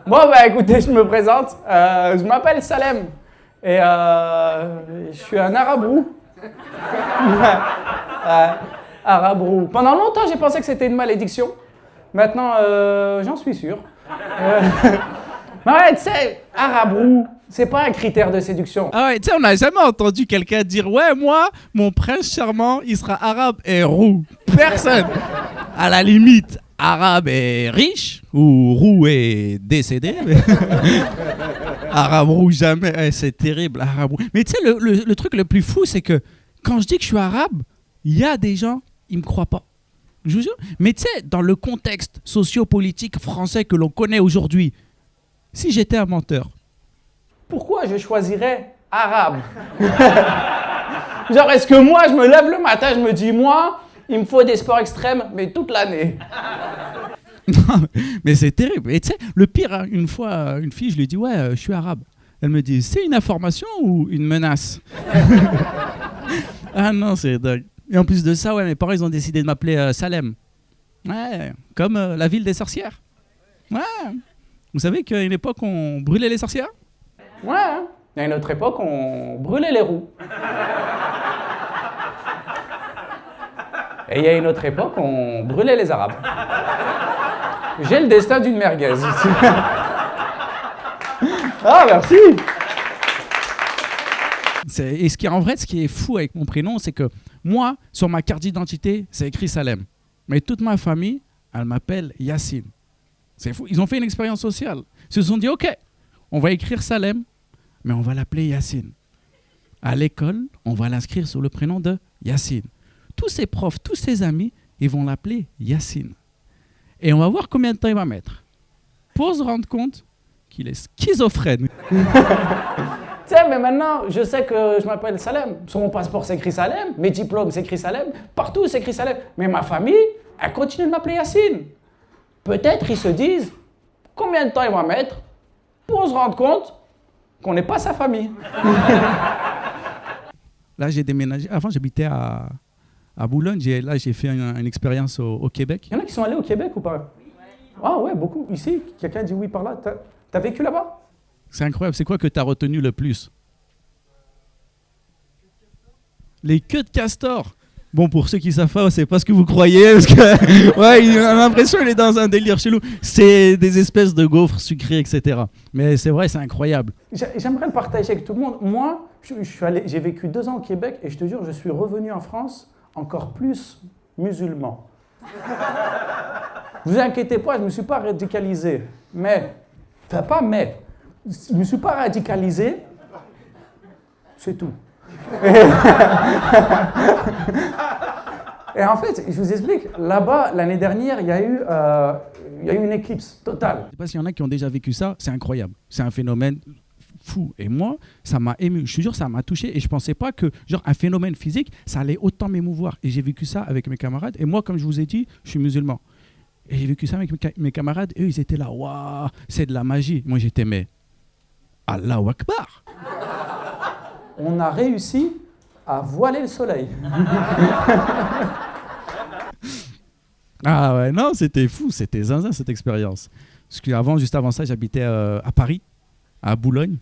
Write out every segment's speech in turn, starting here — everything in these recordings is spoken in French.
Bon, bah écoutez, je me présente. Je m'appelle Salem. Et je suis un arabrou. Arabrou. Pendant longtemps, j'ai pensé que c'était une malédiction. Maintenant, j'en suis sûr. Ouais, tu sais, arabrou, c'est pas un critère de séduction. Ah ouais, tu sais, on n'a jamais entendu quelqu'un dire « Ouais, moi, mon prince charmant, il sera arabe et roux. » Personne. À la limite, arabe et riche, ou roux et décédé. Arabe roux, jamais. C'est terrible, arabe roux. Mais tu sais, le truc le plus fou, c'est que quand je dis que je suis arabe, il y a des gens, ils me croient pas. Je vous jure. Mais tu sais, dans le contexte sociopolitique français que l'on connaît aujourd'hui, si j'étais un menteur, Pourquoi je choisirais arabe? Genre, est-ce que moi, je me lève le matin, je me dis, moi, il me faut des sports extrêmes, mais toute l'année. Non, mais c'est terrible. Et tu sais, le pire, hein, une fois, une fille, je lui ai dit « Ouais, je suis arabe. » Elle me dit « C'est une information ou une menace ?» Ah non, c'est dingue. Et en plus de ça, ouais, mes parents, ils ont décidé de m'appeler Salem. Ouais, comme la ville des sorcières. Ouais. Vous savez qu'à une époque, on brûlait les sorcières? Ouais, hein. Il y a une autre époque, on brûlait les roues. Et il y a une autre époque, on brûlait les Arabes. J'ai le destin d'une merguez ici. Ah, merci. Et en vrai, ce qui est fou avec mon prénom, c'est que moi, sur ma carte d'identité, c'est écrit Salem. Mais toute ma famille, elle m'appelle Yacine. C'est fou. Ils ont fait une expérience sociale. Ils se sont dit, OK, on va écrire Salem, mais on va l'appeler Yacine. À l'école, on va l'inscrire sur le prénom de Yacine. Tous ses profs, tous ses amis, ils vont l'appeler Yacine. Et on va voir combien de temps il va mettre pour se rendre compte qu'il est schizophrène. Tu sais, mais maintenant, je sais que je m'appelle Salem. Sur mon passeport, c'est écrit Salem. Mes diplômes, c'est écrit Salem. Partout, c'est écrit Salem. Mais ma famille, elle continue de m'appeler Yacine. Peut-être ils se disent combien de temps il va mettre pour se rendre compte qu'on n'est pas sa famille. Là, j'ai déménagé. Avant, j'habitais à Boulogne. Là, j'ai fait une expérience au Québec. Il y en a qui sont allés au Québec ou pas? Ah ouais, beaucoup. Ici, quelqu'un dit oui par là. T'as vécu là-bas? C'est incroyable. C'est quoi que tu as retenu le plus? Les queues de castor. Bon, pour ceux qui savent pas, c'est pas ce que vous croyez, parce que ouais, il a l'impression qu'il est dans un délire chelou. C'est des espèces de gaufres sucrées, etc. Mais c'est vrai, c'est incroyable. J'aimerais le partager avec tout le monde. Moi, j'ai vécu 2 ans au Québec et je te jure, je suis revenu en France encore plus musulman. Vous inquiétez pas, je ne me suis pas radicalisé. Mais, je ne me suis pas radicalisé, c'est tout. Et en fait, je vous explique, là-bas, l'année dernière, il y a eu une éclipse totale. Je ne sais pas s'il y en a qui ont déjà vécu ça, c'est incroyable. C'est un phénomène fou. Et moi, ça m'a ému. Je te jure, ça m'a touché. Et je ne pensais pas que, genre, un phénomène physique, ça allait autant m'émouvoir. Et j'ai vécu ça avec mes camarades. Et moi, comme je vous ai dit, je suis musulman. Et j'ai vécu ça avec mes camarades. Et eux, ils étaient là, waouh, c'est de la magie. Moi, j'étais, mais Allahu Akbar. On a réussi à voiler le soleil. Ah ouais, non, c'était fou, c'était zinzin cette expérience. Parce qu'avant, juste avant ça, j'habitais à Paris, à Boulogne.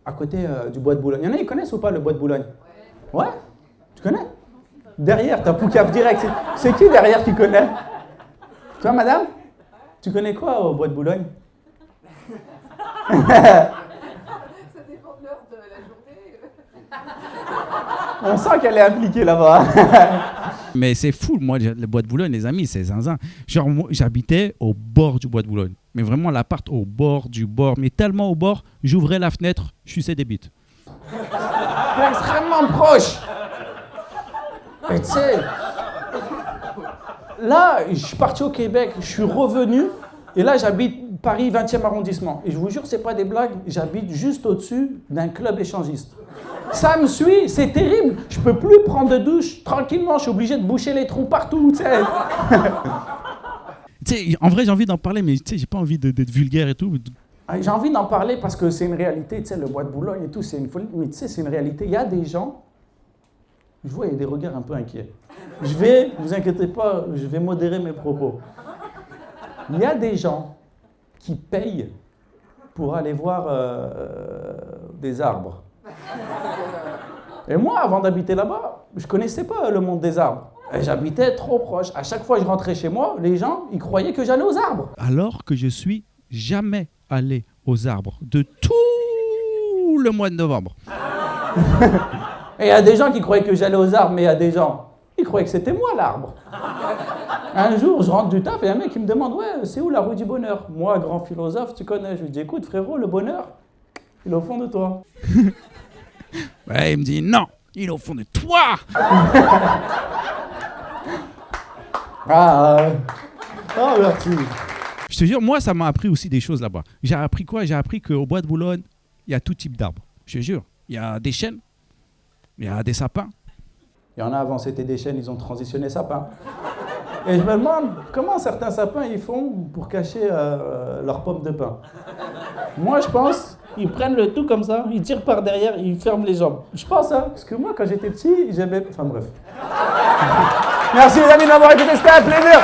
À côté du bois de Boulogne. Il y en a qui connaissent ou pas le bois de Boulogne? Ouais? Tu connais? Derrière, t'as Poucave direct. C'est qui derrière qui connaît? Toi, madame? Tu connais quoi au bois de Boulogne? Ça dépend de l'heure de la journée. On sent qu'elle est impliquée là-bas. Mais c'est fou, moi, le bois de Boulogne, les amis, c'est zinzin. Genre, moi, j'habitais au bord du bois de Boulogne. Mais vraiment, l'appart au bord du bord. Mais tellement au bord, j'ouvrais la fenêtre, je suçais des bites. Extrêmement proche. Et tu sais, là, je suis parti au Québec, je suis revenu, et là, j'habite Paris 20e arrondissement. Et je vous jure, c'est pas des blagues, j'habite juste au-dessus d'un club échangiste. Ça me suit, c'est terrible. Je peux plus prendre de douche tranquillement, je suis obligé de boucher les trous partout, tu sais. Tu sais, en vrai, j'ai envie d'en parler, mais tu sais, j'ai pas envie d'être vulgaire et tout. J'ai envie d'en parler parce que c'est une réalité, tu sais, le bois de Boulogne et tout, c'est une folie. Mais tu sais, c'est une réalité. Il y a des gens, je vois, il y a des regards un peu inquiets. Vous inquiétez pas, je vais modérer mes propos. Il y a des gens qui payent pour aller voir des arbres. Et moi, avant d'habiter là-bas, je connaissais pas le monde des arbres. Et j'habitais trop proche. À chaque fois que je rentrais chez moi, les gens, ils croyaient que j'allais aux arbres. Alors que je suis jamais allé aux arbres de tout le mois de novembre. Et il y a des gens qui croyaient que j'allais aux arbres, mais il y a des gens, ils croyaient que c'était moi l'arbre. Un jour, je rentre du taf et un mec qui me demande « Ouais, c'est où la rue du bonheur ?» Moi, grand philosophe, tu connais. Je lui dis « Écoute, frérot, le bonheur, il est au fond de toi. » Ouais, il me dit « Non, il est au fond de toi !» Merci. Je te jure, moi, ça m'a appris aussi des choses là-bas. J'ai appris quoi? J'ai appris qu'au bois de Boulogne, il y a tout type d'arbres. Je te jure. Il y a des chênes, il y a des sapins. Il y en a avant, c'était des chênes, ils ont transitionné sapins. Et je me demande comment certains sapins ils font pour cacher leurs pommes de pin. Moi, je pense, ils prennent le tout comme ça, ils tirent par derrière, ils ferment les jambes. Je pense, hein, parce que moi, quand j'étais petit, j'aimais... Enfin bref. Merci les amis de m'avoir écouté, c'était un plaisir.